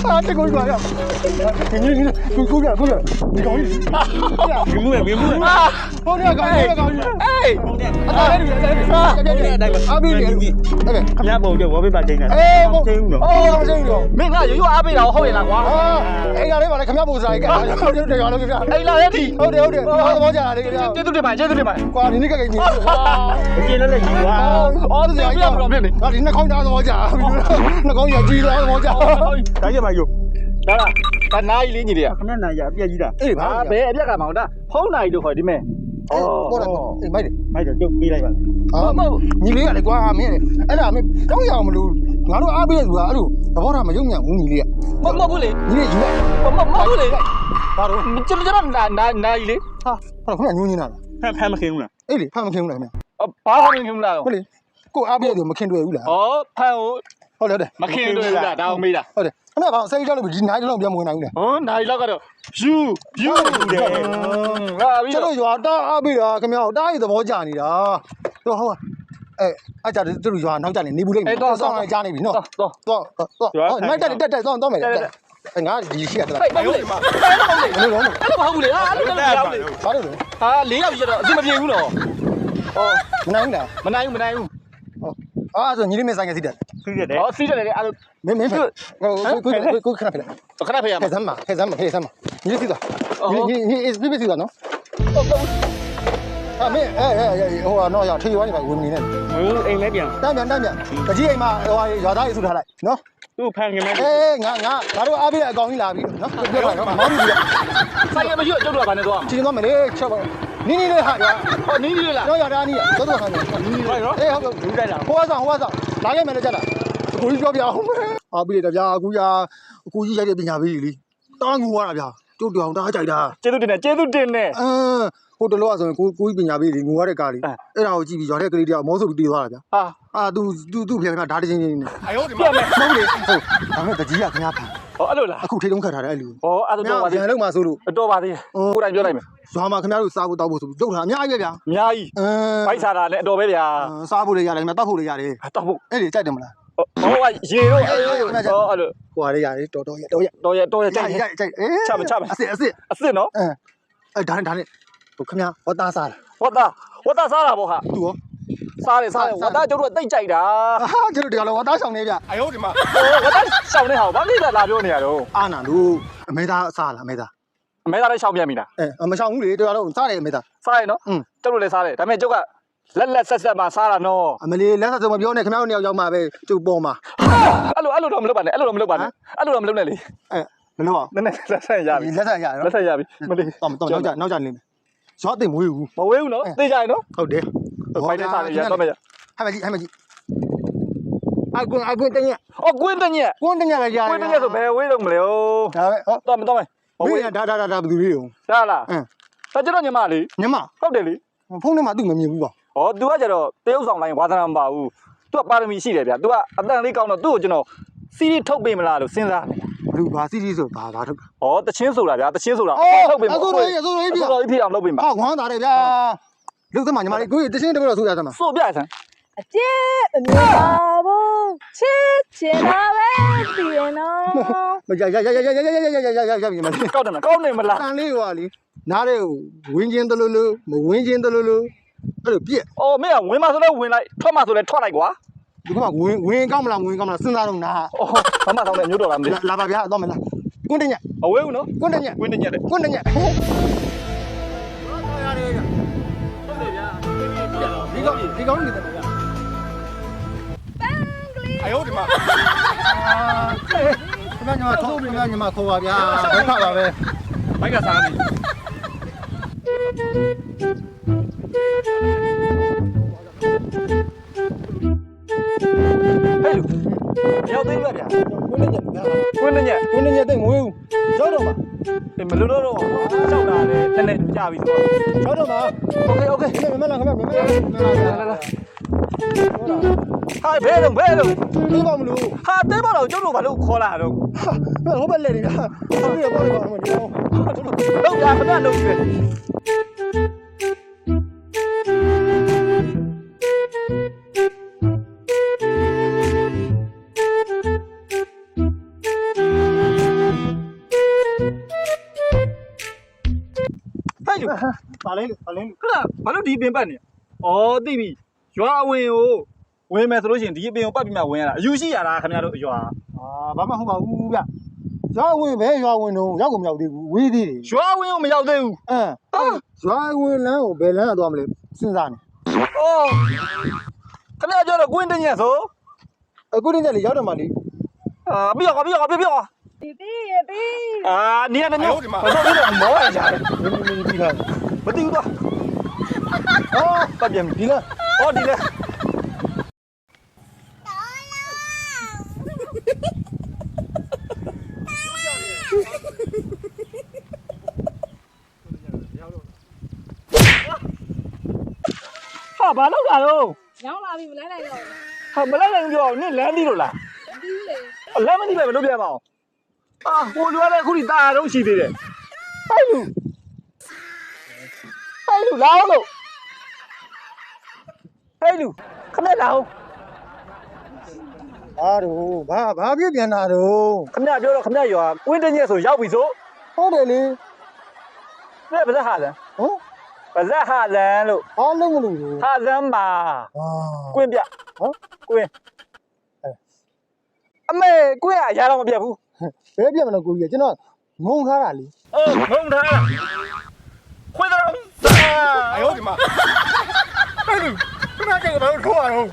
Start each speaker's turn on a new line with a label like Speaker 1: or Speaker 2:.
Speaker 1: 啊，这个quoi呀？你，过来，你搞你，明目啊！好的，搞你，哎，来阿贝你，哎，
Speaker 2: ခမပုံကြဝေးပါချင်းနေ
Speaker 1: 哎，我，
Speaker 2: ချင်းဦးတော့
Speaker 1: 哦，这个，
Speaker 3: မင်းကရိုးရိုးအားပေးတာဟုတ်ရဲ့လားကွာ
Speaker 1: 啊，哎，那你把那看不不是那个，这个了，这个，
Speaker 3: အိမ်လာရဲ့ဒီ
Speaker 1: 好的，好的，家那个，
Speaker 3: ကျေးဇူးတင်ပါကျေးဇူးတင်ပါ
Speaker 1: 瓜你那个给你，
Speaker 2: အကျဉ်းလည်းယူပါ
Speaker 1: 哦，这是要不了面的，啊，你那康家怎么讲？那康家鸡怎么讲？
Speaker 2: ဒါကြပါယူ
Speaker 3: ဒါလားဒါနားကြီးလေးညီတွေက
Speaker 2: ခမနိုင်ရအပြက်ကြီးတာ
Speaker 1: 哎，
Speaker 3: ဟာဘယ်အပြက်ကမောင်ဒါဖုံးနိုင်တို့ခေါ်ဒီမဲ့
Speaker 1: 哦，过来，哎，买的。
Speaker 2: မိုက်တော့ကျုပ်ပေးလိုက်ပါ
Speaker 1: 啊，你那个嘞，瓜面嘞，哎呀，没刚要么路，俺都阿伯路啊，路，他跑他们有年五米哩，
Speaker 3: မဟုတ်ဘူးလေ
Speaker 1: 你那有嘞，
Speaker 3: မဟုတ်ဘူးလေ
Speaker 1: 他都，
Speaker 3: ကျွန်တော်နားကြီးလေ
Speaker 1: 他后面牛你那了，
Speaker 2: ဖမ်းမခင်ဘူးလား
Speaker 1: 哎哩，他们看不来没？
Speaker 3: ဘာမှမခင်ဘူးလား
Speaker 1: 不嘞，过阿伯就没看对有了，
Speaker 3: ဩဖန်ကို
Speaker 1: 好了的，
Speaker 3: မခင်တွေ့ဘူးလားဒါအောင်မေးတာ
Speaker 1: 好的，那把谁家路比哪一路比较没那有嘞？
Speaker 3: ဟောနိုင်လောက်ကတော့ယူယူတယ်ဟာပြီး
Speaker 1: 这
Speaker 3: တော့
Speaker 1: 个有大阿伯啊，怎么样？大爷怎么讲你的啊？对好啊，哎，俺家这路有哪家里你不嘞？上俺家里边喏，
Speaker 3: တော့
Speaker 1: 哦，你买带到没得？哎，俺一起的，
Speaker 3: ဟဲ့မဟုတ်လေမဟုတ်လေ
Speaker 1: 没有，
Speaker 3: အဲ့လိုမဟုတ်ဘူးလေဟာအဲ့လိုလည်းမဟုတ်လေ
Speaker 1: 啥路？
Speaker 3: ဟာ၄ယောက်ရှိတော့အဆင်မပြေဘူးနော်
Speaker 1: 没那有嘞。
Speaker 3: မနိုင်ဘူးမနိုင်ဘူး
Speaker 1: 啊，这你里面三个谁的？
Speaker 2: သိရတယ်
Speaker 3: ဟောစီးတယ်လေအဲ့လို
Speaker 1: 没分，我看了，
Speaker 3: ခဏဖေးရမှာ
Speaker 1: 开三嘛，你谁的？你别谁的喏？啊没，我那要退完你把文明呢？
Speaker 2: ဟိုအိမ်လည်းပြန်
Speaker 1: 单面，这几嘛，我要打一出来，喏。
Speaker 2: သူ့ဖမ်းခင်မဲ့
Speaker 1: 哎，俺都阿伯来搞你那边，喏，别管了，毛病的，
Speaker 3: ဆိုင်ရမရှိတော့ကျုပ်တို့ကဘာနဲ့သွားမှာ
Speaker 1: 今天我没得吃吧？你来哈的，
Speaker 3: ဟောနင်းကြီးလား
Speaker 1: 要打你，走多少年？
Speaker 2: ဟုတ်ရော
Speaker 1: 哎，好个，
Speaker 2: လူတိုက်လာ
Speaker 1: 火上，哪个没得家的？故意标标，阿伯的标，故意在这边下边里，打我那边，就掉打在的。
Speaker 3: ကျေးဇူးတင်တယ်ကျေးဇူးတင်တယ်
Speaker 1: ဟိုတလောဆိုရင်ကိုကြီးပညာပေးလေငိုရတဲ့ကားလေးအဲ့ဒါကိုကြည့်ပြီးရွာတဲ့ကလေးတယောက်မောဆိုပြီးတေးသွားတာဗျာ
Speaker 3: ဟာ
Speaker 1: အာသူ့ဖေကဓာတ်ချင်းချင်းနဲ့
Speaker 3: အယောဒီမှာမယ်
Speaker 1: ဟုတ်လေဟုတ်ဒါမဲ့တကြီးကခင်ဗျားဖန်
Speaker 3: ဟောအဲ့လိုလား
Speaker 1: အခုထိတ်တုံးခတ်ထားတယ်အဲ့လူ
Speaker 3: ဟောအဲ့ဒါတော့ပါသေး
Speaker 1: ပြန်လုံးမှာဆိုလို့
Speaker 3: တော့ပါသေးကိုယ်တိုင်ပြောလိုက်မယ်
Speaker 1: ရွာမှာခင်ဗျားတို့စားဖို့တောက်ဖို့ဆိုပြီးလုပ်တာအများကြီးပဲဗျာ
Speaker 3: အများကြီးဘိုက်စားတာလည်းအတော်ပဲဗျာ
Speaker 1: စားဖို့လည်းရတယ်ခင်ဗျာတောက်ဖို့လည်းရတယ်
Speaker 3: တော့ဖို့
Speaker 1: အဲ့ဒီကြိုက်တယ်မလား
Speaker 3: ဟောကရေတော့ဟောအဲ့လို
Speaker 1: ဟိုဟာလေးရတယ်တော်ရ
Speaker 3: တော့ရကြိုက်
Speaker 1: ကြိုက်အစ်
Speaker 3: အစ်စ်နော်
Speaker 1: အဲ့ဒါနဲ့ဟိုခင်ဗျားဝတ်သားစားတာ
Speaker 3: ဝတ်သားစားတာပေါ့ဟာ
Speaker 1: သူရော
Speaker 3: စားတယ်ဝတ်သားကျုပ်တို့တိတ်ကြိုက်တာ
Speaker 1: ဟာကျွန်တော်ဒီကလောဝတ်သားဆောင်နေဗျ
Speaker 3: အယောဒီမှာဝတ်သားရှောင်းနေဟာဘာကိစ္စလာပြောနေရတော့
Speaker 1: အာနာလို့အမေသားစားလားအမေသား
Speaker 3: အမဲသားလည်းရှောင်းပြန်ပြီလား
Speaker 1: မဆောင်ဘူးလေတော်တော်စားတယ်အမေသား
Speaker 3: စားရနော်ကျုပ်တို့လည်းစားတယ်ဒါပေမဲ့ကျုပ်ကလက်ဆက်မှာစားတာနော်
Speaker 1: အမလေးလက်ဆက်စုံမပြောနဲ့ခင်ဗျားတို့နှစ်ယောက်ရောက်မှာပဲကျုပ်ပေါ်မှာ
Speaker 3: အဲ့လိုတော့မလုပ်ပါနဲ့အဲ့လိုတော့မလုပ်ပါနဲ့အဲ့လိုတော့မလုပ်နဲ့လေ
Speaker 1: မလို့အောင်
Speaker 3: နည်းနည်းလက်ဆက်ရပြီ
Speaker 1: လက်ဆက်ရရ
Speaker 3: လက်ဆက်ရပြီမလေး
Speaker 1: တော့နောက်ကြနေမယ်ဇောသိမွေးဘူး
Speaker 3: မဝေးဘူးနော်သိကြရနော်
Speaker 1: ဟုတ်တယ်
Speaker 3: ဖိုင်တဲ့စားနေရတော့မယ်
Speaker 1: ဟဲ့မကြီးအကွန်းတညက်
Speaker 3: အော်ကွင်းတညက်
Speaker 1: ကွန်းတညက်လည်းရတယ်
Speaker 3: ကွင်းတညက်ဆိုဘယ်ဝေးတော့မလဲဟို
Speaker 1: ဒါပဲဟော
Speaker 3: တော့မယ်
Speaker 1: ဘယ်ဒါဘယ်သူလေးရော
Speaker 3: ဒါလားဒါကျတော့ညီမလေး
Speaker 1: ညမ
Speaker 3: ဟုတ်တယ်လေ
Speaker 1: ဖုန်းထဲမှာသူ့မမြင်ဘူးပါ
Speaker 3: ဟော तू ကကျတော့တရုပ်ဆောင်လိုင်းဝါသနာမပါဘူး तू ကပါရမီရှိတယ်ဗျ तू ကအတန်လေးကောင်းတော့ तू ကိုကျွန်တော်စီးရီထုတ်ပေးမလားလို့စဉ်းစားနေ
Speaker 1: ဘလူဘာစီးဆိုဘာထုတ်
Speaker 3: ဟောတချင်းဆိုတာဗျာတချင်းဆိုတာထုတ်ပေးမလားအစိုးရဖြစ်အောင်လုပ်ပေးမှာ
Speaker 1: ဟောဝမ်းသာတယ်ဗျာလူသမားညီမလေးကိုတချင်းတပည့်တော့ဆိုရသမှာ
Speaker 3: စိုးပြဆန်း
Speaker 4: အကျစ်အမြင်ပါဘူးချစ်ချင်တာပဲဒီရနော်
Speaker 1: ရပြီမလေး
Speaker 3: ကောက်တယ်မကောက်နေမလား
Speaker 1: တန်လေးဟွာလीနားတဲ့ဝင်းချင်းတလူလူမဝင်းချင်းတလူလူအဲ့လိုပြက်
Speaker 3: အော်မင်းကဝင်မှာဆိုလဲဝင်လိုက်ထွက်မှာဆိုလဲထွက်လိုက်ကွာ
Speaker 1: ဒီကမှဝင်ကောင်းမလားစဉ်းစားတော့နာ
Speaker 3: အော်ဘာမှတောင်းတဲ့မျိုးတော်လားမသိ
Speaker 1: လာပါဗျာတော့မလားကွန်းတညက်
Speaker 3: အဝေးဘူးနော်
Speaker 1: ကွန်းတညက်
Speaker 3: ကွင်းတညက်လေ
Speaker 1: ကွန်းတညက်
Speaker 3: ဟုတ်တယ်ဗျာ
Speaker 1: ဒီကောင်းနေတယ်ဗျာ
Speaker 3: အယောဒီမှာ
Speaker 1: ခင်ဗျာညီမခေါ်ခင်ဗျာညီမခေါ်ပါဗျာဒုက္ခပါပဲ
Speaker 3: ဘိုက်ကစားနေဟဲ့လူရောက်သေးလားဗျာ
Speaker 1: ကွန်းတညက်ဗျာ
Speaker 3: ကွင်းတညက်
Speaker 1: ကွန်းတညက်တိတ်ငွေဦးရောက်တော့မှာ
Speaker 3: မလို့တော့ကြောက်တာလေနည်းနည်းကြာပြီဆိုတော့
Speaker 1: ရောက်တော့မှာ
Speaker 3: โอเค
Speaker 1: မလားခင်ဗျာ
Speaker 3: ဟာဘယ်တော့
Speaker 1: ဒီပါမလို့
Speaker 3: ဟာတဲပါတော့ကျုပ်တို့ဘာလို့ခေါ်လာတော့
Speaker 1: ဟိုဘက်လက်နေဗျာဟုတ်ပြီပေါ့လေပါမလို့
Speaker 3: လောက်ရခဏလောက်ပြီ
Speaker 1: ဘာလဲဘာလဲ
Speaker 3: ခဏဘာလို့ဒီပင်ပတ်နေဩသိပြီရွာအဝင်ကိုဝင်မယ်ဆိုလို့ရှိရင်ဒီအပင်ကိုပတ်ပြီးမှဝင်ရတာအယူရှိရတာခင်ဗျားတို့ရွာ
Speaker 1: ဘာမှဟုတ်ပါဘူးဗျရွာဝင်ပဲရွာဝင်တော့ရောက်ကုန်မရောက်သေးဘူးဝေးသေးတယ်
Speaker 3: ရွာဝင်ကိုမရောက်သေးဘူး
Speaker 1: ရွာဝင်လမ်းကိုဘယ်လမ်းကသွားမလဲစဉ်းစားနေ
Speaker 3: ဩခင်ဗျားပြောတော့ကွင်းတင်းညက်ဆို
Speaker 1: အခုတည်းကလေရောက်တော့မှလေ
Speaker 3: ပြီးတော့
Speaker 4: ပြီးပြီ
Speaker 3: နေရာတမျိုးဘာလို့လဲမောရကြတယ်
Speaker 1: ဒီလား
Speaker 3: မသိဘူးတော့ပတ်ပြန်ပြီ
Speaker 1: ဒီလား
Speaker 3: ဟောဒီလေဟာဘာလုပ်တာတော့
Speaker 4: ရောက်လာပြီမလိုက်လိုက်တော့
Speaker 3: ဟာမလိုက်နိုင်ပြောနင့်လမ်းပြီးလို့လား
Speaker 4: ပြီးလေ
Speaker 3: လမ်းမသိပဲဘယ်လိုပြန်မအောင်ဟိုလူကလည်းအခုဒီတာတော့ရှိသေးတယ်ဟဲ့လူလာအောင်လို့ဟဲ့လူခမလာအောင်
Speaker 1: ဘာပြပြန်တာတော့
Speaker 3: ခမပြောတော့ခမရွာကွင်းတညက်ဆိုရောက်ပြီဆို
Speaker 1: ဟုတ်တယ်လေ
Speaker 3: ဘယ်ဟာလဲ
Speaker 1: ဟမ်
Speaker 3: ပါဇက်ဟာလန်လို့
Speaker 1: အားလုံးမလို့
Speaker 3: ဟာလန်ပါကွင်းပြကွင်းအမေကွင်းအရာတော့မပြတ်ဘူး
Speaker 1: ဘယ်ပြန်မလို့ကိုကြီးကျွန်တော်ငုံထားတာလေ
Speaker 3: ငုံထားခွေးတော့
Speaker 1: 哎呦我的妈！哎呦，这哪这个都出来哟！